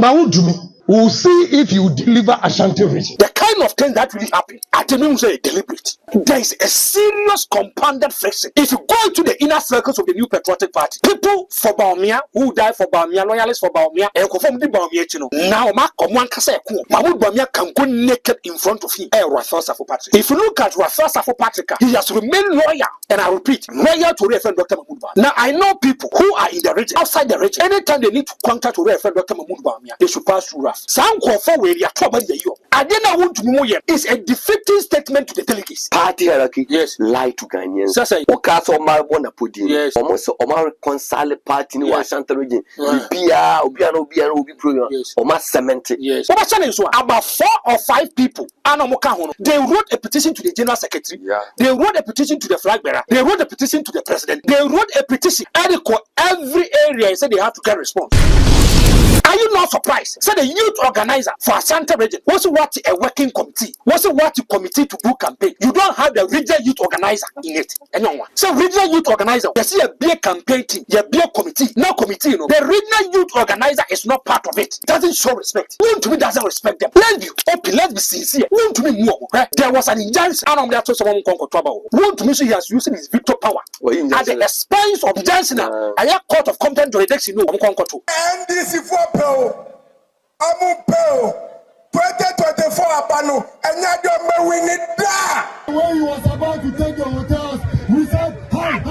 Maudumi. We'll see if you deliver Ashanti region. The kind of things that really happen, I didn't say deliberate. There is a serious compounded friction. If you go into the inner circles of the New Patriotic Party, people for Baumia who died for Baumia, loyalists for Baumia, and confirm the Baumia, now One Kasa, Mahmoud Baumia can go naked in front of him. Rafael Safo Patrick. If you look at Rafael Safo Patrick, he has remained loyal, and I repeat, loyal to reference Dr. Mahmoud Baumia. Now I know people who are in the region, outside the region, anytime they need to contact to reference Dr. Mahmoud Baumia, they should pass through RAF. Some call for where you are trouble the year. I didn't want to move here. It's a defeating statement to the delegates. Party hierarchy, yes, lie to Ghanaians. Sasa, Okaso Omar Bona Pudding, yes, almost Omar reconcile party in yes, Ashanti region. Yes. Obiano, program. Yes. Omar cemented. Yes. What is one? About 4 or 5 people. They wrote a petition to the general secretary. Yeah. They wrote a petition to the flag bearer. They wrote a petition to the president. They wrote a petition. Every area and said they have to get response. Are you not surprised? Say the youth organizer for Ashanti region was what a working committee. Was what a committee to do campaign. You don't have the regional youth organizer in it. Anyone? So regional youth organizer, you see a big campaign team, you be a committee. No committee, you know. The regional youth organizer is not part of it. Doesn't show respect. One to me doesn't respect them. Let's be open, let's be sincere. One to me more. Right? There was an injustice. I don't know that someone conquer trouble. One to me he has using his veto power at the expense of Johnson. I have court of competent jurisdiction. No, I'm conquer too. And this is what Amu Peo 2024 Apano and now you're winning it. When he was about to take the hotels, we said, hi,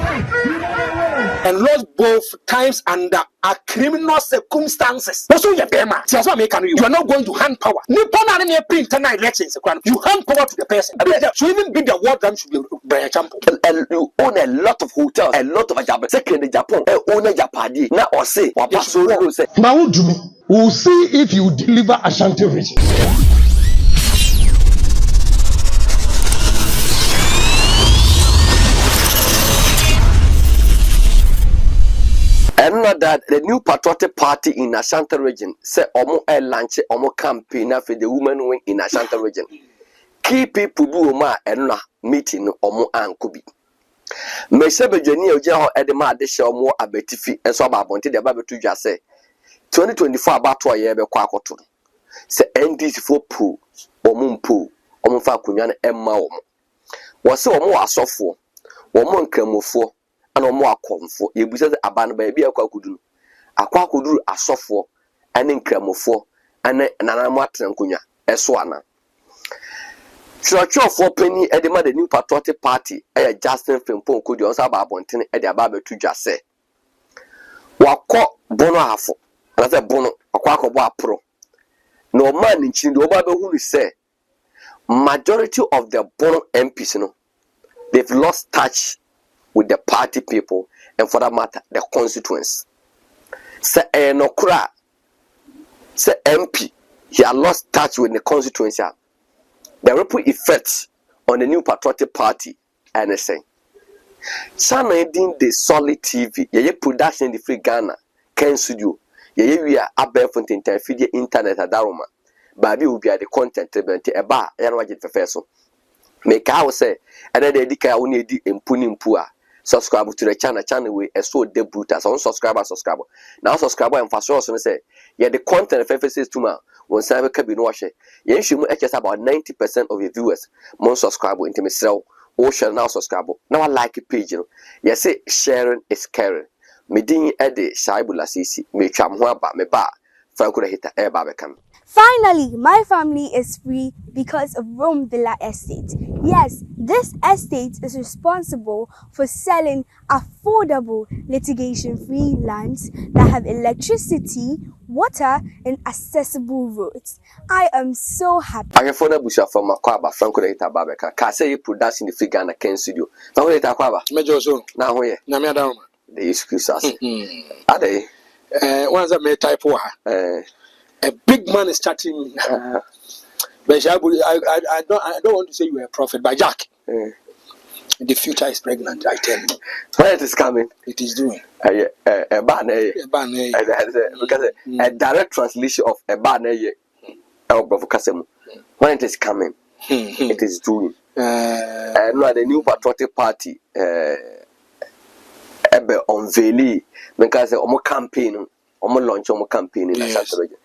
and lost both times under a criminal circumstances. Also, you are not going to hand power. Nippon and any print tonight elections. You hand power to the person. So even big the word them should be by example. And you own a lot of hotels, a lot of Japan. Second, Japan, own a Japadi. Now, or say, Maudumi. We'll see if you deliver Ashanti region. And not that the New Patriotic Party in Ashanti region say omo launch omo campaign for the women wing in Ashanti region. Key people do ma enna meeting omo ankobi. Me se bejani oje ho edema de she omo abetifi enso ababonte de babetu dwa say 2024 abato ye be kwa akoto. Se NDC for pool omo mpo omo fa akunwa na emma omo. Wo se omo asofo omo nkramofo ana omo akomfo yebusa se aban ba bia akwa akuduru asofo ane nkramofo ane nanamo atrenkonya eso ana church for penny edema the New Patriotic Party Justin Frimpong kodi on sa ba abonten e de aba betu dwase wakọ bono afọ ana se bono akọ apro no man nchi do ba be hunu say majority of the bono MPs no they've lost touch with the party people and for that matter the constituents. Say no kura say MP he has lost touch with the constituency. The ripple effect on the New Patriotic Party anything. Sana din the solid TV ye production the free Ghana Ken Studio ye we are abefonte interfere internet adaroma baby will be at the content event eba ya no agit fefeso make I say and then the ka woni edi empuni a subscribe to the channel we so debut as on subscriber now subscriber and fast so say yeah the content fefeso too ma won say ka bi no hwe ye nhwemu about 90% of your viewers mon subscribe into me sell or share now subscribe now like page you know you say sharing is caring me din e de shaibula sisi me twam ho aba me ba franco da hita e ba be kam. Finally, my family is free because of Rome Villa Estate. Yes, this estate is responsible for selling affordable litigation-free lands that have electricity, water, and accessible roads. I am so happy. I have phone busha from Makwaba, Franco de Tababeka. Can say you production the figure and Ken Studio. Now we Takwaba. Major so. Now here. Namia down. The excuse us. Are they? One's a me type a big man is chatting. But I don't want to say you are a prophet, but Jack. The future is pregnant, I tell you. When it is coming, it is doing. A banner. Because a direct translation of a banner. When it is coming, it is doing. The New Patriotic Party unveil because omo campaign, omo launch omo campaign in Ashanti region.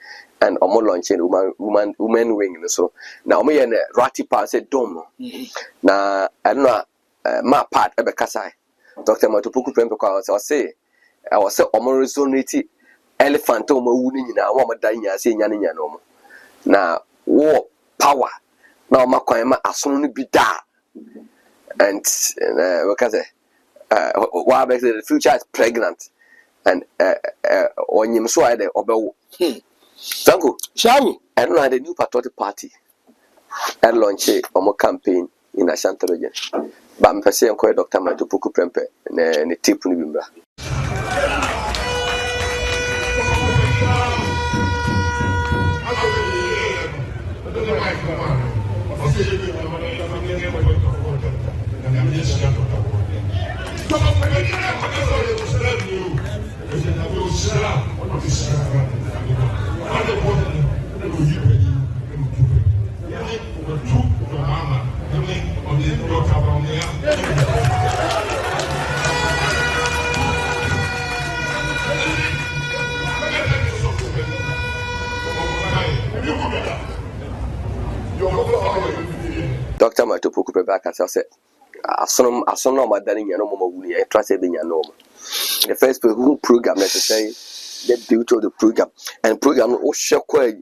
and omo launching woman wing so na omo ye na Rati pa say dom na eno ma part ebe kasai Dr. Matupuku Prempeh kwa say I was say omo resonate elephant omo wu ni nyina omo dan nya say nya ne nya no na wo power na omo kwan ma ason no bi da and because why the future is pregnant and on him so I the obewo Zango Shabu and no the new patriotic party and launch omo campaign in Ashanti region but me pese enko Dr. Matupuku Prempeh ne tip ni bimbra Dr. Matupuku Prempeh ka say asono madani nya no mama wuni e trust e nya no the first program necessary the beauty of the program and program o shekwa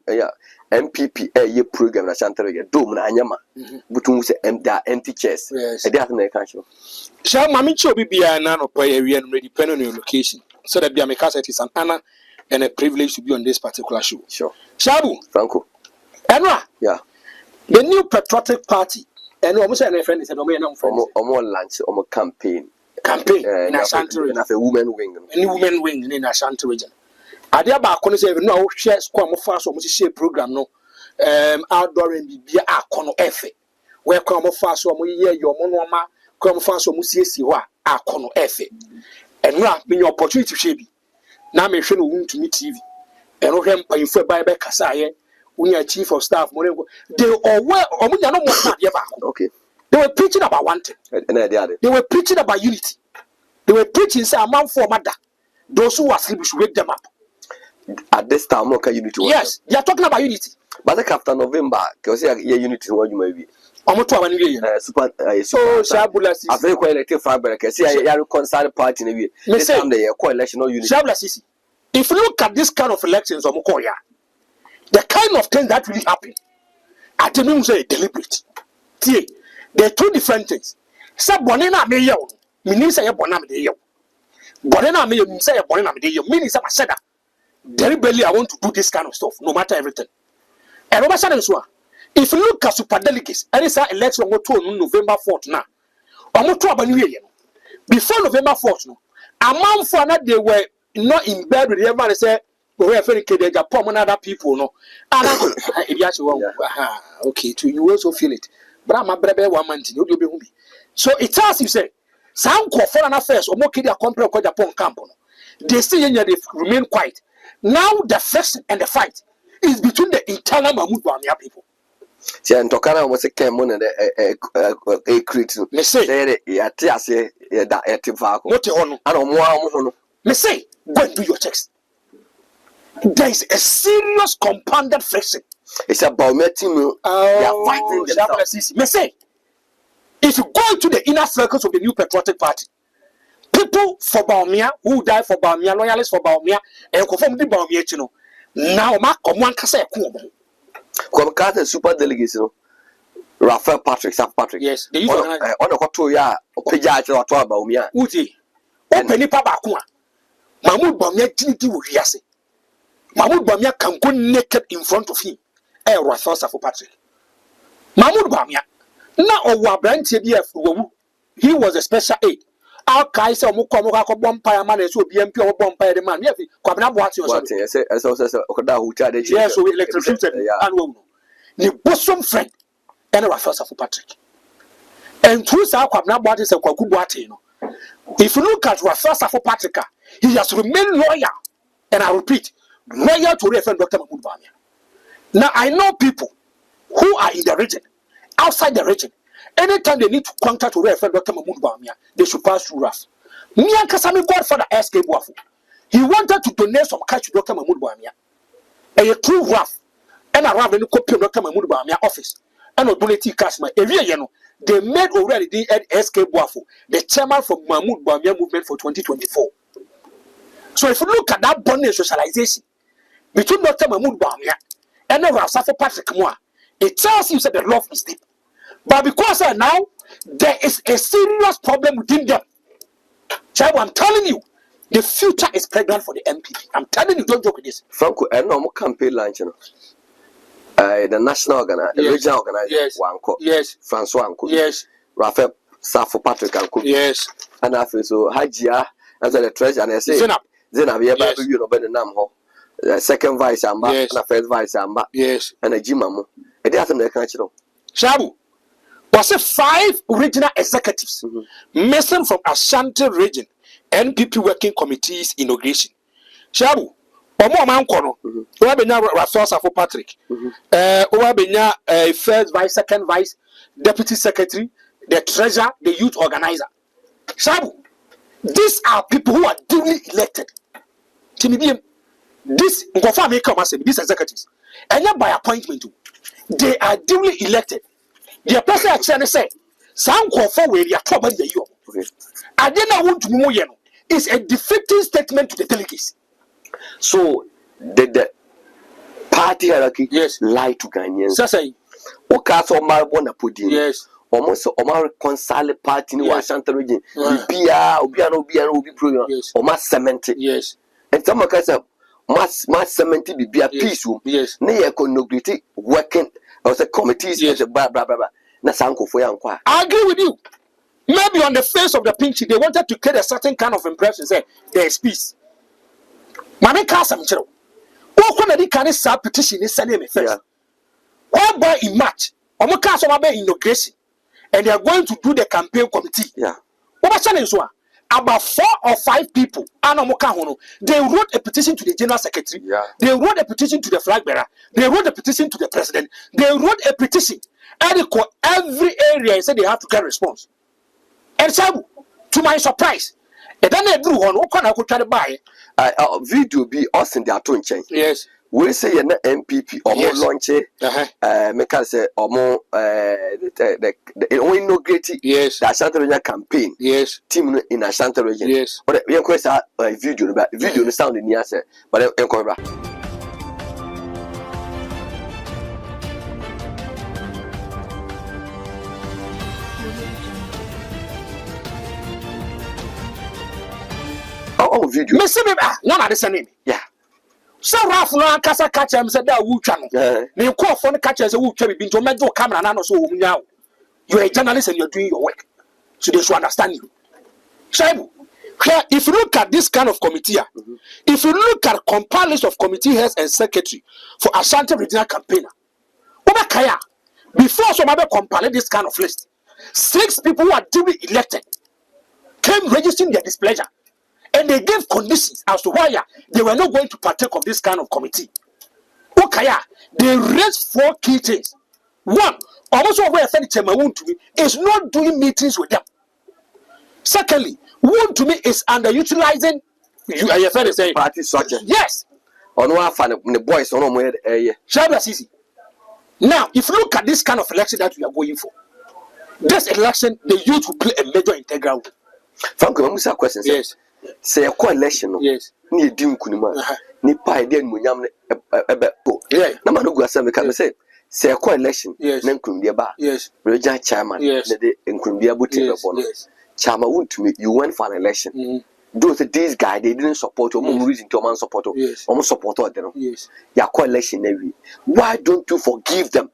MPP ye program na Ashanti dome na anyama butu se empty chairs e dey na can show Sha mami chi obi bia na no pay area no depending on your location so that bia me case it is an honor and a privilege to be on this particular show. Sure. Shabu Franco. Enwa. Yeah. The new patriotic party and almost any friend is a domain of omo launch omo campaign in Ashanti region. A women wing. Any women wing in Ashanti region. Adia ba kono say no share squad mo fa so mo share program no outdoor and bibia akono efe. Where come mo fa so mo ye yo mo no ma come fa so mo siesie ho akono efe. Enra me your opportunity hwe bi. Na me hwe no wuntumi TV. Eno hwe mpanyfo ba be kasa ye. Unya chief of staff they okay. They were preaching about one thing. They were preaching about unity. They were preaching say a man for mother. Those who are asleep should wake them up. At this time, okay, unity. Yes, they are talking about unity. But after November, because unity what you may be. Super so Shabula Sisi. I think elected fabric. See, I reconcile party in this time the coalition or unity. Shabula Sisi. If you look at this kind of elections of Mokoya, the kind of things that really happen, I tell you say deliberate. See, there are two different things. Say bonena me yo, meaning say bonena me yo. Bonena me yo, meaning say bonena me yo. Meaning say I said that deliberately I want to do this kind of stuff, no matter everything. And over sudden so, if you look at super delegates, and it's an election we to November 4th now. Before November 4th, no, a month for that they were not in bed with everybody say. We are very kidding. Japan other people, no. And okay, too, you also feel it. But I'm a brother 1 month. So it tells you say, some foreign affairs or more kidding a company called Japan camp. They still in they remain quiet. Now the first and the fight is between the internal Mahmoud Bawumia people. See, and Tokana was a Cameron and a creature. Me say, yeah, that what on? I don't want. Me say, go and do your checks. There is a serious compounded friction. It's about meeting. They are fighting themselves. Me say, if you go into the inner circles of the new patriotic party, people for Bawumia who die for Bawumia, loyalists for Bawumia, and conform the Bawumia, you know. Now, Mark, come one can say, come cast a super delegate, you know. Raphael Patrick, South Patrick. Yes, they use on a cotoya or Pejaj or Bawumia. Uti, open the Pabakua. Mahmoud Bawumia didn't do what Mahmoud Bawumia can go naked in front of him. Raphael Safo Patrick. Mahmoud Bawumia. Now, he was a special aid. Our guys are more common bonfire man, so BMP or bonfire the man. Yes, so we electrocuted and the bosom friend and Raphael Safo Patrick. And through South Kwabna is a Kwakubuatino. If you look at Raphael Safo Patrick, he has remained loyal, and I repeat, loyal to Reverend Dr. Mahmoud Bawumia. Now, I know people who are in the region, outside the region. Anytime they need to contact to Reverend Dr. Mahmoud Bawumia, they should pass through us. Me and Kasami Godfather S.K. Boafu, he wanted to donate some cash to Dr. Mahmoud Bawumia. A true rough. And I rather copy of Dr. Mahmoud Bawumia office. And donate cash my area, you know. They made already the SK Boafo, the chairman for Mahmoud Bawumia movement for 2024. So if you look at that bonding socialization between Dr. Mahmoud Bawumia and the Rasafo Patrick Moa, it tells you that the love is deep. But because now there is a serious problem within them. Child, I'm telling you, the future is pregnant for the MPP. I'm telling you, don't joke with this. Franco, I know campaign launch, you know. The national organizer, the regional organizer, yes, Wanko, yes, Francois Anko, yes, Raphael Safo Patrick Anko, yes, and after so Hajia, as the treasurer, and I say, Zenab, you know, Ben Namho, second vice amba, and a first vice amba, yes, and a Jimamo, and they have to catch it. Shabu was a 5 regional executives missing from Ashanti region NPP working committee's inauguration. Shabu. Omo man kono o abenya resource for Patrick o abenya first vice, second vice, deputy secretary, the treasurer, the youth organizer. Shabu, these are people who are duly elected. Timidiem, this ngofa make come as these executives and not by appointment too. They are duly elected. The person actually say some ngofa we ya trouble the you. I didn't want to know it's a defeating statement to the delegates. So the party hierarchy lie to Ghanaians. Sasai. Okaso Marbona Pudding. Yes. Almost Omar reconcile party in Washington region. Obi program. Omar cement. Yes. And some of us mass cement be a peace room. Yes. Nay economic working as a committees. Yes. Blah blah blah. Na sanko for yankwa. I agree with you. Maybe on the face of the pink sheet, they wanted to create a certain kind of impression. Say there is peace. Mame Kasam Chiro. What can the kind of petition is sending me first? What by in March? Omoka Somabe inauguration, and they are going to do the campaign committee. Yeah. What is one? About 4 or 5 people. They wrote a petition to the general secretary. Yeah. They wrote a petition to the flag bearer. They wrote a petition to the president. They wrote a petition. And every area and said they have to get response. And so, to my surprise, and then they drew on what can I could try to buy. Video be us in their tone change. Yes. We say you're not MPP or more launch make us say or more the inaugurated the Ashanti region campaign. Yes. Team in Ashanti region. Yes. But we question video but video no sound in here say but oh video. Miss me none of the name. Yeah. So Ralph no kasa catch him said that wu twa no. Me call for the catch say wu twa bi nto mejo camera na no so wo nya. You are a journalist and you are doing your work. So they should understand you. Shaibu, if you look at this kind of committee, if you look at compiled list of committee heads and secretary for Ashanti regional campaigner, Obakaya, before somebody compiled this kind of list, 6 people who are duly elected came registering their displeasure. And they gave conditions as to why they were not going to partake of this kind of committee. Okay, they raised 4 key things. One, also where Fenichema is not doing meetings with them. Secondly, to me is underutilizing party structure. Yes. On one fan the boys on where easy. Now, if you look at this kind of election that we are going for, this election, the youth will play a major integral role. Frank, I'm asking question. Yes. Say a coalition. Yes. Ni dim kunima. Ni pa ide munyam ebe go. Yeah. Na manu go asem ka say a coalition. Yes. Na nkundia ba. Yes. Regional chairman. Yes. Na de nkundia buti be bono. Chairman want to me you went for an election. Those these guys they didn't support you. Reason to man support you. Yes. Support them. Yes. Your coalition every. Why don't you forgive them?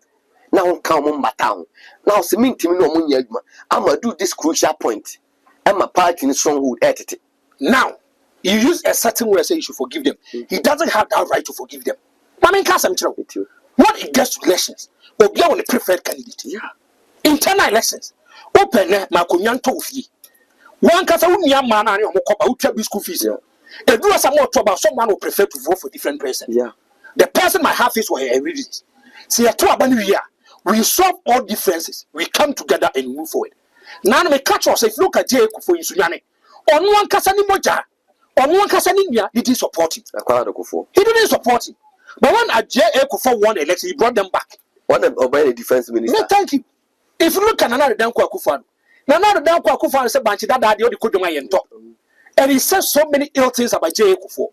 Now come on town. Now se me ntimi no munya aduma. I'ma do this crucial point. I'm a party in stronghold entity. Now, you use a certain word say you should forgive them. He doesn't have that right to forgive them. I mean, what it gets to elections, or be on the preferred candidate. Yeah. Internal elections. Open Makunyan Tofi. One case of young man and who travel school fees. They do some more trouble. Someone will prefer to vote for different person. Yeah. The person might have his or her reasons. See, a 2 year, we solve all differences. We come together and move forward. Now, me catch us if you look at Jay for Insunyane. On one Kasani Moja, on one Kasani, he didn't support him. He didn't support him. But when Ajay Ekufuor won the election, he brought them back. One of the defense minister. No, thank you. If you look at Nana Dankwa Akufo-Addo, Nana Dankwa Akufo-Addo said Banchi Dada the Kodoma Yento. And he said so many ill things about J. Ekufuor.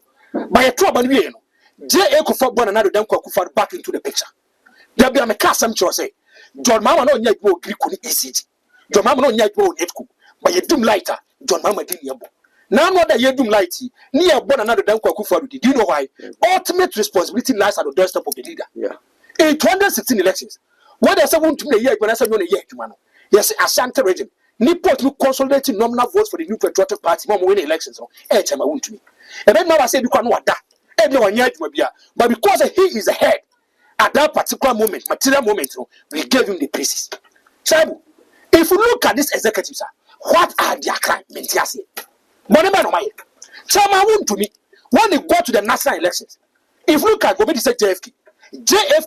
By a trouble, J. Ekufuor brought Nana Dankwa Akufo-Addo back into the picture. There be a custom to say, John Mama no nyai go Greek ECG. John Mama no nyai go Netku. But you doom lighter, John Mama didn't yabo. Now what that you doom lighty, near born another Dankwa Akufo-Addo. Do you know why? Ultimate responsibility lies at the doorstep of the leader. Yeah. In 2016 elections, what does someone to the year when I said no year to man? Yes, Ashanti region. Nippon to consolidating nominal votes for the new patriotic party, mom winning elections. Eh, time I won't to me. And then now I say because no that everyone yet will be, but because he is ahead at that particular moment, material moment, we gave him the praises. So, if you look at this executive, sir, what are their crime? Mentiasi. Money man on my head. Time I won't to me when they go to the national elections. If you look at Gobedi said JFK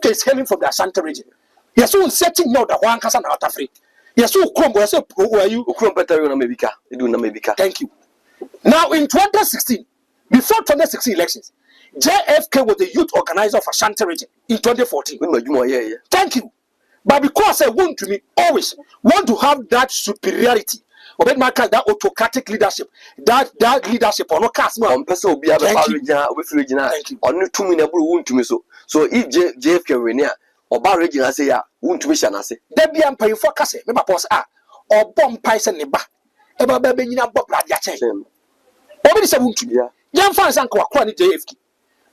is hailing from the Ashanti region. Yes, so setting now the one casa out of free. Yes, so Chrome, so who are you? Chrome better than America. You do America. Thank you. Now in 2016, before 2016 elections, JFK was the youth organizer of Ashanti region in 2014. Yeah. Thank you. But because I want to me always want to have that superiority, obey my that autocratic leadership, that leadership or no cast me. Person will be able to regional. Only 2 minutes won't to me so. So if JFK were near or bar region, I say, won't wish and I say, there be am pay for casse, maybe pause or bomb pies and neba. Eba baby in a bob like ya chain. Already said, won't you? Young fans uncle JFK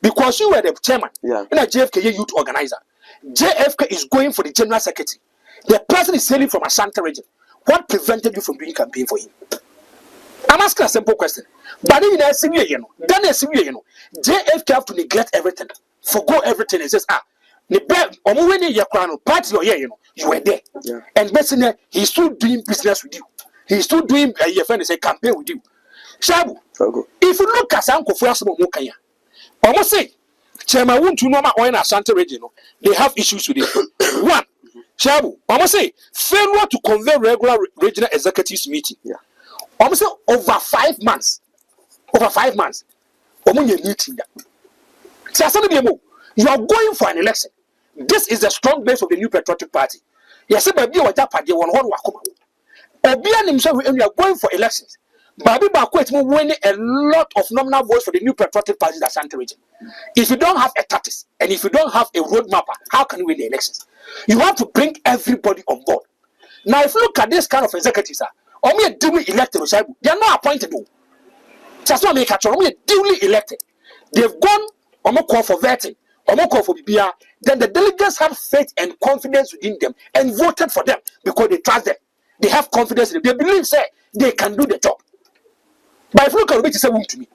because you were the chairman in a JFK youth organizer. JFK is going for the general secretary. The person is sailing from Ashanti region. What prevented you from doing campaign for him? I'm asking a simple question. But in a senior, JFK have to neglect everything, forgo everything, and says, party or you were there. And basically, he's still doing business with you. He's still doing a campaign with you. Shabu, if you look at Sanko for us, almost say, Chairman won't you know my own Ashanti region, they have issues with it. One, Shabu, almost say, failure to convey regular regional executives meeting. Almost over 5 months. Over 5 months. Meeting. You are going for an election. This is the strong base of the new patriotic party. Yes, baby, what happened? You want Obian himself, and you are going for elections. Baby Bakwet winning a lot of nominal votes for the new patriotic party in the Ashanti region. If you don't have a tactics and if you don't have a roadmap, how can you win the elections? You have to bring everybody on board. Now, if you look at this kind of executives, only duly elected, they are not appointed. That's not make a choice. Only duly elected. They've gone call for vetting, call for BBR. Then the delegates have faith and confidence within them and voted for them because they trust them. They have confidence in them. They believe say they can do the job. But if you look at what you say, wound to me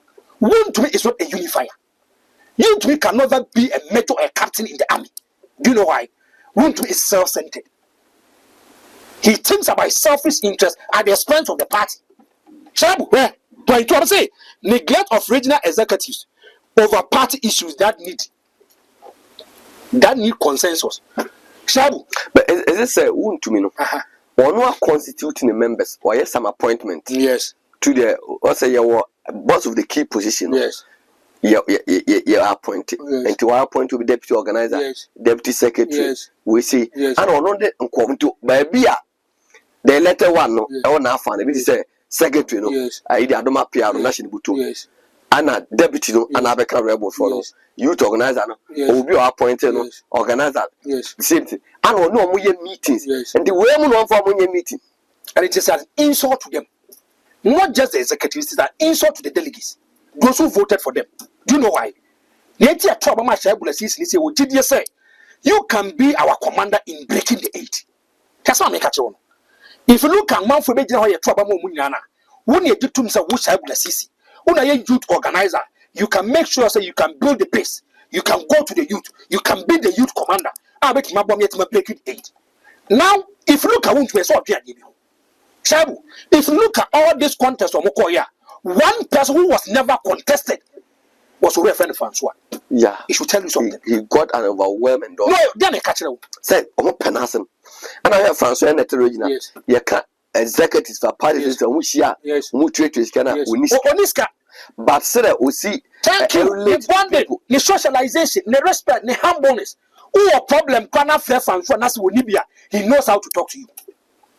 is not a unifier. You to me can never be a major or a captain in the army. Do you know why? Wound to me is self-centered. He thinks about his selfish interest at the expense of the party. Shabu, where? But I say neglect of regional executives over party issues that need consensus. Shabu, but as I say, wound to me no. Or no constituting the members or yes some appointment. Yes. To the also your boss of the key position. Yes. You are appointed. Yes. And to our appoint to be deputy organizer, yes. Deputy secretary. Yes. We see. Yes. And on the baby the letter one no I want to find it say secretary no. Yes. I did adoma PR no national buto. Yes. And a deputy no and Abeka rebel for no. Youth organizer no. Yes. Will be appointed no organizer. Yes. Same thing. And on no more meetings. Yes. And the way we no for more meeting. And it is an insult to them. Not just the executives, it's an insult to the delegates. Those who voted for them. Do you know why? You can be our commander in breaking the 8. That's what I make a tone. If you look at Mount Fuji, how you trouble Muniana, when you do to when a youth organizer, you can make sure so you can build the base. You can go to the youth. You can be the youth commander. I make my bomb yet break 8. Now, if you look at what we saw, Shabu, if you look at all this contest of Mokoya, one person who was never contested was Reverend Francois. Yeah. He should tell you something. He got an overwhelming dog. No, then I catch it. Said, I'm not penasing. And I have Francois and the original. Yes. You can't executives for parties and which year. Yes. Who treat is can yes. Uniska. But sir, we see. Thank you. The bonding, the socialization, the respect, the humbleness. Who a problem? Kana fair fan for Nasi Libya. He knows how to talk to you.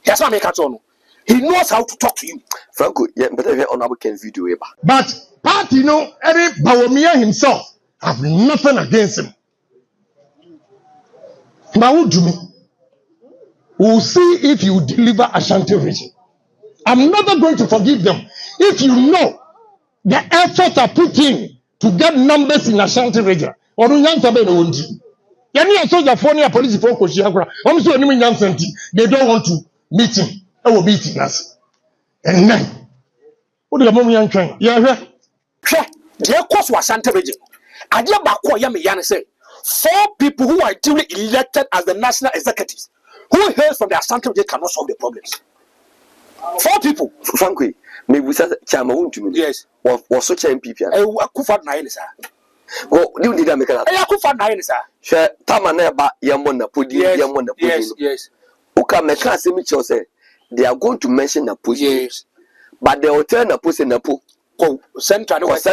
That's what I make it on. He knows how to talk to you. Franco, yeah, better hear on our video. But party, Eric Bawumia himself have nothing against him. Now, Jimmy, we'll see if you deliver Ashanti region. I'm not going to forgive them. If you know the effort I put in to get numbers in Ashanti region, or they don't want to meet him. I will beat us. And then, what do you want to yeah, dear course was Ashanti region. I dear Bako Yami say 4 people who are duly elected as the national executives who hail from the Ashanti region cannot solve the problems. 4 people. Frankly, maybe say Chama won't to me. Yes. Was such a MPP. Kufa Nine, sir. Oh, you need to make a Kufa Nine, sir. Share Tamaneba Yamona Pudi, Yamona Pudi. Yes. Uka Meka Semicho say they are going to mention Napu. Yes. But they will turn Napu in Napu. Central West.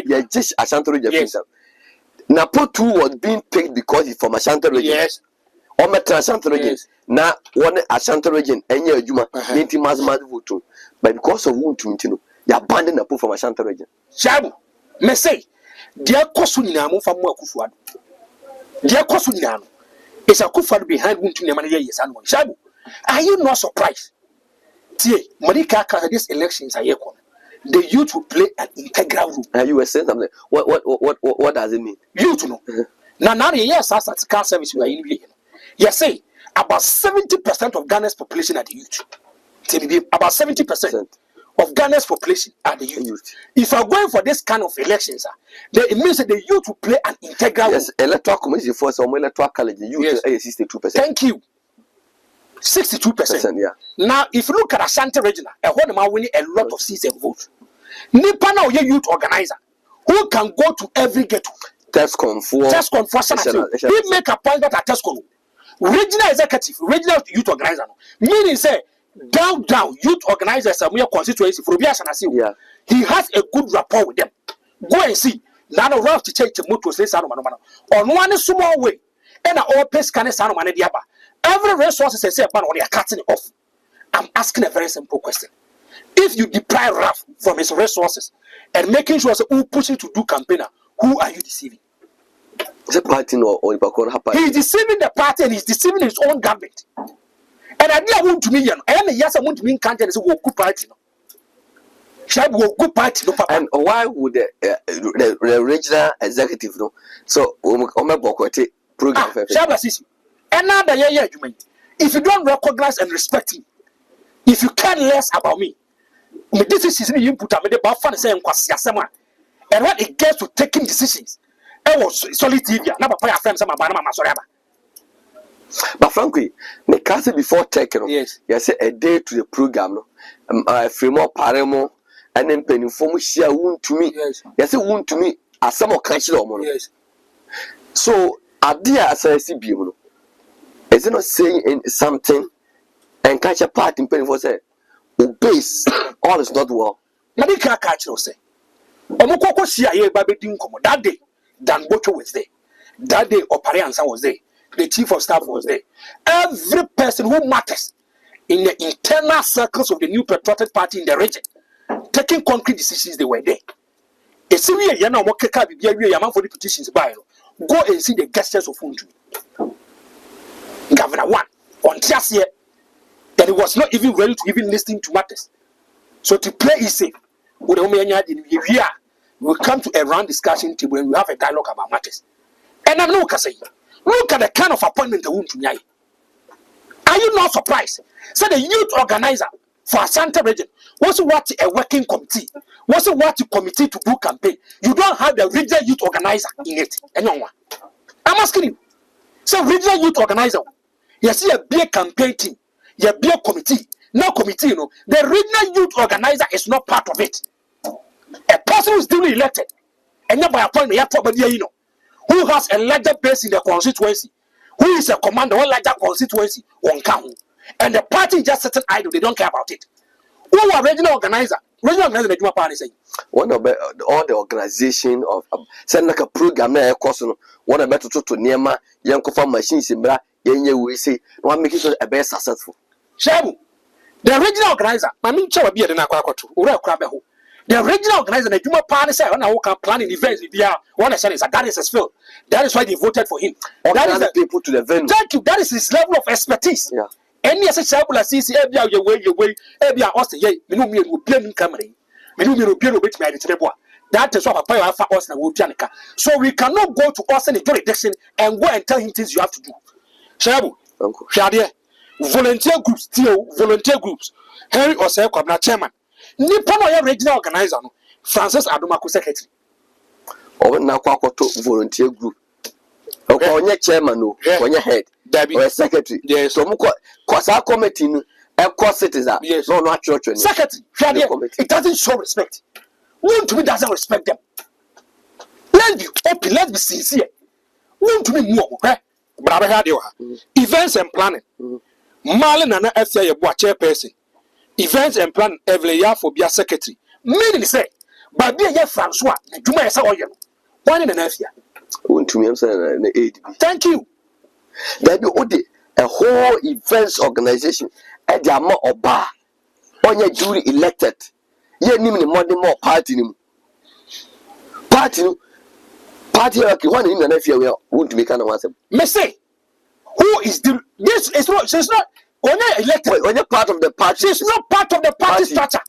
Yeah, just Ashanti region. Napu 2 was being picked because he's from Ashanti region. Yes. Or Metra Ashanti region. Now, one Ashanti region, and you're Juma, 90 miles vote. But because of wound to Mintino, you abandon Napu from Ashanti region. Shabu, me say, dear Kosunamo from Mokufuad. Dear Kosunamo is a Kufad behind wound to Nemania yes and one. Shabu, are you not surprised? See, Monica, these elections are equal. The youth will play an integral role. You were saying something. What does it mean? Youth, no. Now, yes, as a car service, we are in. Yes, say about 70% of Ghana's population are the youth. About 70% of Ghana's population are the youth. If you are going for this kind of elections, then it means that the youth will play an integral role. Yes, electoral committee for some electoral college, the youth is 62%. Thank you. 62%. Yeah. Now, if you look at Ashanti region, a whole man winning a lot of seats and votes. Nipa now a youth organizer who can go to every ghetto. Tescom for he make a point that at Tescom. Regional executive, regional youth organizer. Meaning say down youth organizers are mere constituency for yeah. He has a good rapport with them. Go and see. Now no rough to change the motor say on one small way. And all pace can sound on the every resource is say on they are cutting it off. I'm asking a very simple question. If you deprive Raf from his resources and making sure who push him to do campaign, who are you deceiving? The party or he's deceiving the party and he's deceiving his own government. And I didn't want to me, and yes, I want to mean country and say, well, good party. Good party, no. And why would the regional executive know? So, program. And now the year, you mean, if you don't recognize and respect me, if you care less about me, this is the input I made about fun saying, and when it gets to taking decisions, I was solid TV, never pay a friend, some banana, but frankly, me can't say before taking yes, a day to the program, Fremont Paramo, and then penny for share wound to me, yes, it wound to me as some of country or yes. So, a dear as I see, is it not saying something and catch a part in penny for say, base, all is not well. Medical catch no say. Omoko share here by being come that day. Dan Bocho was there. That day, Opariansa was there. The chief of staff was there. Every person who matters in the internal circles of the new patriotic party in the region, taking concrete decisions, they were there. A serious Yana Mokeka Yaman for the petitions by go and see the gestures of Fundu. Governor 1 on Tiasia, that he was not even ready to even listen to matters. So to play is safe. We come to a round discussion table and we have a dialogue about matters. And I'm not saying, look at the kind of appointment they want to make. Are you not surprised? So the youth organizer for Ashanti region was what a working committee, was what a committee to do campaign. You don't have the regional youth organizer in it. Anyone? I'm asking you. So regional youth organizer, you see a big campaign team, you have a committee. No committee, you know. The regional youth organizer is not part of it. A person who is duly elected, and not by appointment, who has a larger base in the constituency, who is a commander of a larger constituency, on count, and the party just sitting idle, they don't care about it. Who are regional organizer? regional organizer na juma pa ni say one of all the organization of send like a program na e course no one of better to niema yankofa machines mbra yenye we say no make it a best successful shabu the regional organizer mami nche wa bia de na akwa akoto ora akwa be ho the regional organizer na juma pa ni say na wo can planning events bia one say that is his field. That is why they voted for him. That is the people to the venue. Thank you. That is his level of expertise. Yeah. Any such example as CC, your way, every us, yeah, me will blame camera. Me will be able to that is what I pay for us and Janica. So we cannot go to us in a jurisdiction and go and tell him things you have to do. Shabu, Shadia, volunteer groups, Henry Osei Kwabna chairman. Nippon regional organizer, Francis Adomako secretary. Or now to volunteer group. Okay, on your chairman, no, on your head, or secretary. Yes, so cause our committee, a course citizen, yes, no, not church. Secretary, it doesn't show respect. One to me doesn't respect them. Let's be open, let's be sincere. One to me more, eh? But I had you. Events and planning. Marlon and FCA, your chairperson. Events and planning every year for be a secretary. Meaning say, but be a Francois, you may say, oh, you. One in an FCA. To me, I'm saying, thank you. There be a whole events organization at the amount of bar on your jury elected. You need more party. Party like one in an FA won't be kind of answer. Me say, who is this? Is not, she's not, when you're elected, when you're part of the party, she's not part of the party structure.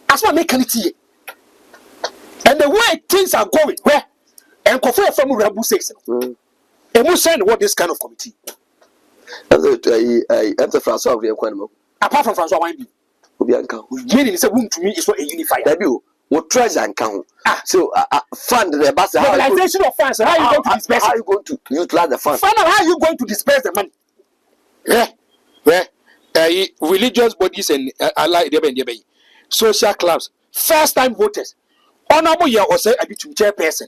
That's what making it here. And the way things are going, where? And Kofi from Rabu says, and who send what this kind of committee? I'm Francois of the apart from Francois Wine, meaning it's a room to me is not a unifier. Debut, what treasure and count. So, fund the bus. Mobilization of funds. How are you going to disperse? How are you going to utilize the funds? Find out how you going to disperse the money. Yeah, religious bodies and allied social clubs, first time voters, honorable year or say a bit chairperson.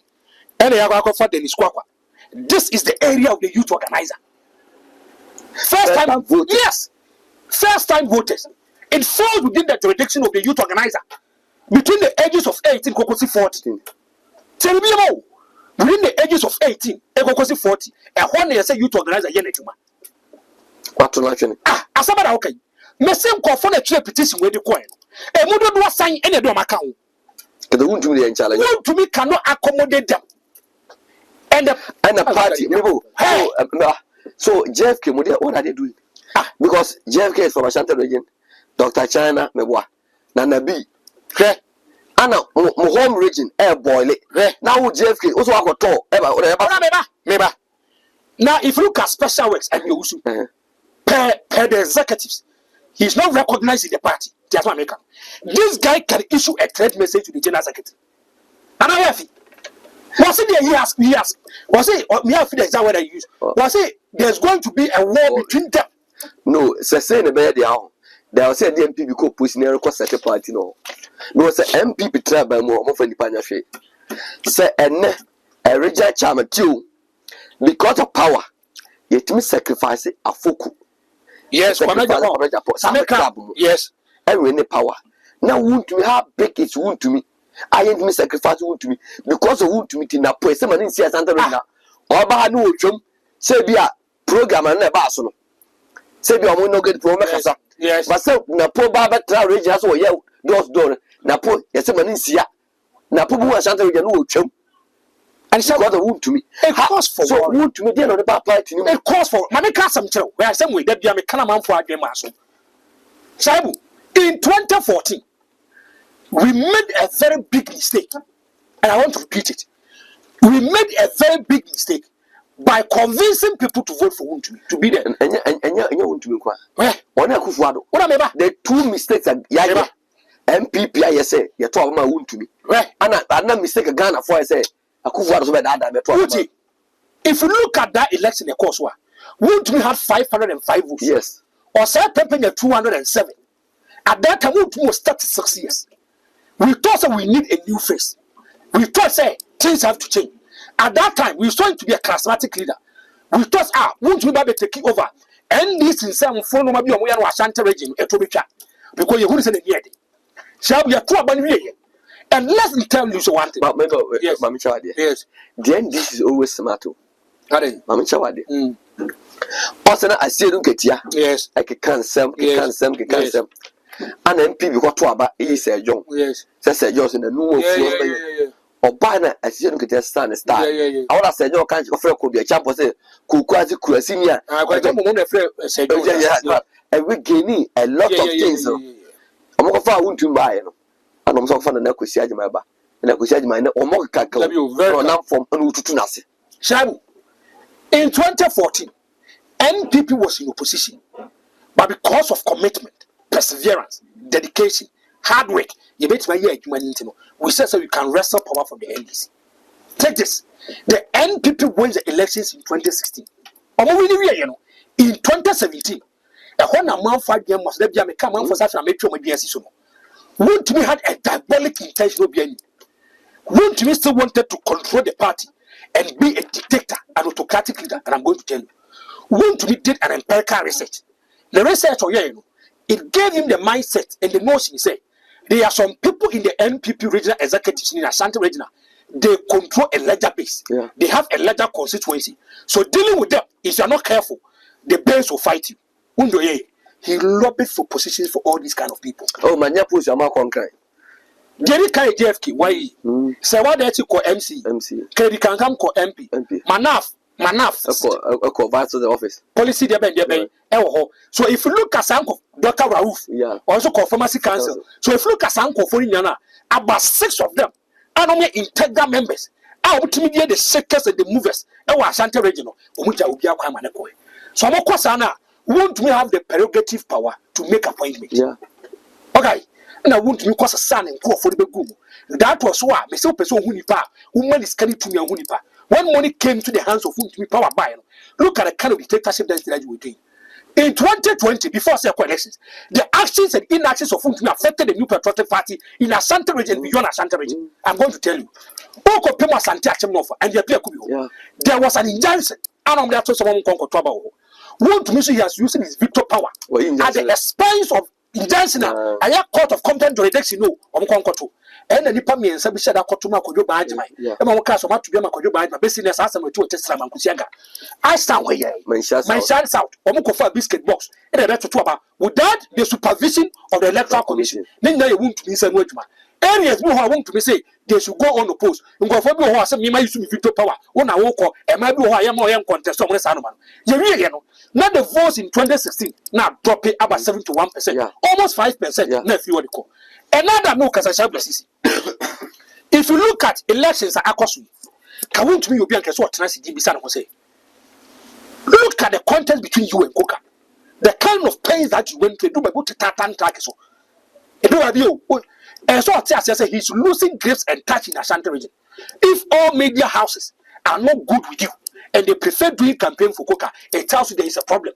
This is the area of the youth organizer. First time voters. Yes. First time voters. It falls within the jurisdiction of the youth organizer. Between the ages of 18 and 14. Tell me more. Within the ages of 18 and 40. And one year say youth organizer. What to like? Asabada okay. Me say for the petition with the coin. And we don't sign any of them account. The wound to me in challenge. Wound to me cannot accommodate them. And the party, so JFK, what are they doing? Because JFK is from Ashanti region, Dr. China, Meboa, Nana B, Anna, home region, air boil it. Now JFK also have a tour, ever. Now, if you look at special works and you per the executives, he's not recognized in the party. That's what I make up. This guy can issue a threat message to the general secretary. And I have it. Was it he asked? Was it me? I feel exactly what I use. Was it there's going to be a war between them? No, it's saying the bed down. There was a MP because pushing a request at a party. No, it's a MP try by more of any panache. Say a regional chairman too. Because of power, yet me sacrifice a foku. Yes, yes, and win the power. Now, won't we have big it's wound to me? I ain't me sacrifice wound to me because of wound to me in a place. Someone in Santa Rina or Bahanu Chum, say be a program and a basso. Say be a no good program. Yes, but so Napo Baba Regions or yell, doors door, Napo, yes, someone in Sia. Napo Santa Rina Chum. And she got a wound to me. It cost for so wound to me, dear on the back party. It cost for Mammy Castle, where some way that be a Mecanaman for a game. Sabu, in 2014, we made a very big mistake, and I want to repeat it. We made a very big mistake by convincing people to vote for Wontumi to be there. And you want to be quiet. What the two mistakes are MPP, I say, you're talking about Wontumi. And I'm not mistaken Ghana for I say, if you look at that election, of course, Wontumi had 505 votes. Yes. Or say Pepin 207. At that time, Wontumi was 36 years. We thought that we need a new face. We thought say things have to change. At that time, we saw him to be a charismatic leader. We thought, won't we be taking over? And this in some phone maybe on Ashanti region, because you wouldn't say the Shall we are two about here? And let me tell you so one thing. But maybe, Yes. Mammy Chawadi. Yes. Then this is always smart. Ade. Mammy Chawadi. Mm. Also, I see don't get ya. Yes. I can some, Yes. Yes. And MP because to about is a young. Yes. Says Johnson and no Yeah. or banner as you don't get stand star. Yeah. I want to say no kind of could be a champ or say Kukazi Kurasinia. I got a moment said, and we gain a lot of things. I'm going to want to buy. And I'm so fun and I could see my back. And I could see my or more cackle very enough from Unutunasi. Shabu, in 2014, NPP was in opposition, but because of commitment, perseverance, dedication, hard work, you bet my year we said so you can wrestle power from the NDC. Take this. The NPP wins the elections in 2016. In 2017, a whole amount 5 years must let me come for such a metro with the Won't we had a diabolic intention of being? Won't we still wanted to control the party and be a dictator, an autocratic leader? And I'm going to tell you, won't we did an empirical research? The research, it gave him the mindset and the notion. He said, there are some people in the NPP regional executives in Ashanti regional. They control a larger base. Yeah. They have a larger constituency. So dealing with them, if you are not careful, the base will fight you. He lobbied for positions for all these kind of people. Oh, my near push, I'm not conquering. Jerry Kai JFK, why? Say what that's called MC. Kedi can come call MP. Manaf. A call vice to the office. Policy there. So if you look at Sanko, Dr. Rauf, also called Pharmacy Council. So if you look at Sanko for Indiana, about 6 of them are only integral members. I would mediate the shakers and the movers. Ashanti regional, which I will be a crime. So I'm a won't we have the prerogative power to make appointments? Yeah. Okay. And I want to cause a son and call for the gum. That was why Mr. Person Hunipa, woman is coming to me and Hunipa. When money came to the hands of whom to be power by. Look at the kind of dictatorship that you were doing. In 2020, before circle elections, the actions and inactions of whom affected the new patriotic party in Ashanti region beyond Ashanti region. I'm going to tell you. And there was an injunction. And I'm there to someone conquer trouble. One to me, he has used his veto power at the expense of injunction. I have court of contempt jurisdiction. No, I'm conquer to. And the Nipa me and Sabi said, I got to my Kojo Bajamai. And my cast of to be my Kojo Bajamai, business as I'm to a test and Kusianga. I stand where my chance out, Omoko for a biscuit box, and a letter to about without the supervision of the Electoral Commission. Then they won't be sent with me. Areas who I want to say they should go on the post. And go for me who are some me used to be veto power. When I walk and maybe who I am or young contest on the Sanoman. You know, not the votes in 2016 now drop it about 71%, almost 5%. Nephew what you call. Another no Kasasha. If you look at elections at Akosu, Kawun to me, you'll be so what Nancy Jibisan will say. Look at the contest between you and Coca. The kind of pains that you went through, do by good Tatan Takiso. And so I say he's losing grips and touch in Ashanti region. If all media houses are not good with you and they prefer doing campaign for Coca, it tells you there is a problem.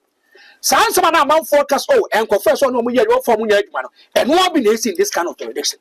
Some amount forecast and confess on no year for and what been in this kind of election.